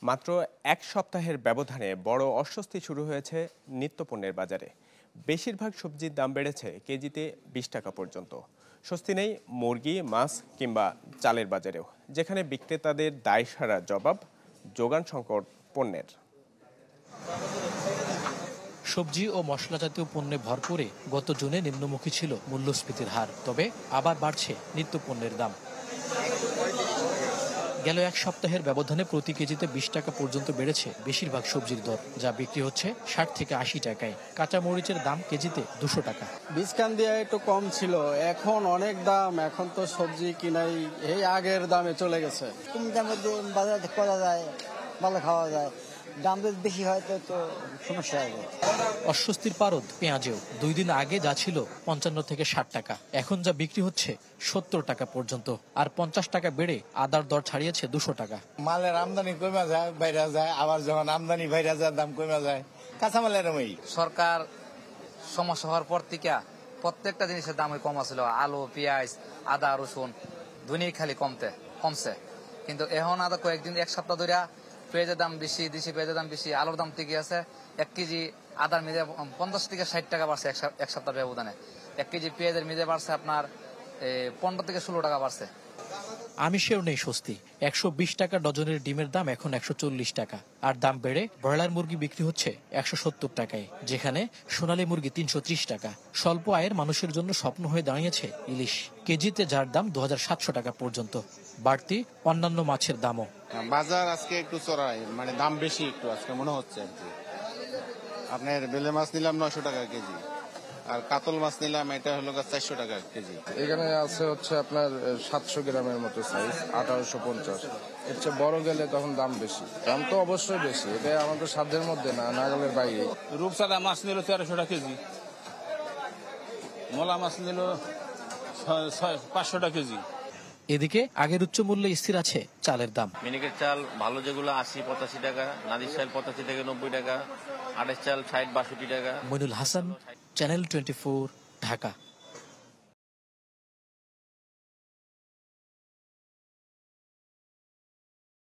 মাত্র এক সপ্তাহের ব্যবধানে বড় অস্বস্তি শুরু হয়েছে নিত্যপণ্যের বাজারে। বেশিরভাগ সবজির দাম বেড়েছে কেজিতে 20 টাকা পর্যন্ত। স্বস্তি নেই মুরগি, মাছ কিংবা চালের বাজারেও, যেখানে বিক্রেতাদের দায়সারা জবাব যোগান সংকট পণ্যের। সবজি ও মশলা জাতীয় পণ্যে ভরপুরে গত জুনে নিম্নমুখী ছিল মূল্যস্ফীতির হার, তবে আবার বাড়ছে নিত্যপণ্যের দাম। গেল এক সপ্তাহের ব্যবধানে প্রতি কেজিতে 20 টাকা পর্যন্ত বেড়েছে বেশিরভাগ সবজির দর, যা বিক্রি হচ্ছে 60 থেকে 80 টাকায়। কাঁচা মরিচের দাম কেজিতে 200 টাকা। বীজকান দিয়ে একটু কম ছিল, এখন অনেক দাম। এখন তো সবজি কিনাই এই আগের দামে চলে গেছে। কম দামের বাজারে করা যায়, ভালো খাওয়া যায়। দাম যদি বেশি হয় তো সমস্যা হবে। অস্বস্তির পারদ পেঁয়াজেও। 2 দিন আগে যা ছিল 55 থেকে 60 টাকা, এখন যা বিক্রি হচ্ছে 70 টাকা পর্যন্ত। আর 50 টাকা বেড়ে আদার দর ছাড়িয়েছে 200 টাকা। মালের আমদানি কমে যায়, বাইরে যায়, আবার যখন আমদানি বাইরে যায় দাম কমে যায়। কাঁচামালের সরকার সমস্যা হওয়ার পর থেকে প্রত্যেকটা জিনিসের দাম কম ছিল। আলু, পেঁয়াজ, আদা, রসুন দুনিয়ায় খালি কমছে। কিন্তু এখন আদা কয়েকদিন, এক সপ্তাহ ধরে পেঁয়াজের দাম বেশি, দেশি পেঁয়াজের দাম বেশি, আলুর দাম ঠিকই আছে। 1 কেজি আদার মিলে 50 থেকে 60 টাকা বাড়ছে এক সপ্তাহ ব্যবধানে। 1 কেজি পেঁয়াজের মিলে বাড়ছে আপনার 15 থেকে 16 টাকা বাড়ছে। আমিষেও নেই স্বস্তি। 120 টাকা ডজনের ডিমের দাম এখন 140 টাকা। আর দাম বেড়ে ব্রয়লার মুরগি বিক্রি হচ্ছে 170 টাকায়, যেখানে সোনালী মুরগি 330 টাকা। স্বল্প আয়ের মানুষের জন্য স্বপ্ন হয়ে দাঁড়িয়েছে ইলিশ, কেজিতে যার দাম 2700 টাকা পর্যন্ত। বাড়তি অন্যান্য মাছের দামও। বাজার আজকে একটু চড়াই, মানে দাম বেশি একটু আজকে মনে হচ্ছে আর কি। আপনার বেলে মাছ নিলাম 900 টাকা কেজি, আর কাতল মাছ নিলাম এটা হলো 400 টাকা কেজি। এখানে আছে হচ্ছে আপনার 700 গ্রামের মতো সাইজ, 1850। এর চেয়ে বড় গেলে তখন দাম বেশি। দাম তো অবশ্যই বেশি, এটা আমাদের সাধ্যের মধ্যে না, নাগালের বাইরে। রূপসাদা মাছ নিল 1300 টাকা কেজি, মোলা মাছ নিল 500 টাকা কেজি। এদিকে আগের উচ্চ মূল্যে স্থির আছে চালের দাম। মিনিকেট চাল ভালো যেগুলো 80-85 টাকা, নাদির চাল 85 থেকে 90 টাকা, আড়াই চাল 60-62 টাকা। মইনুল হাসান, চ্যানেল 24, ঢাকা।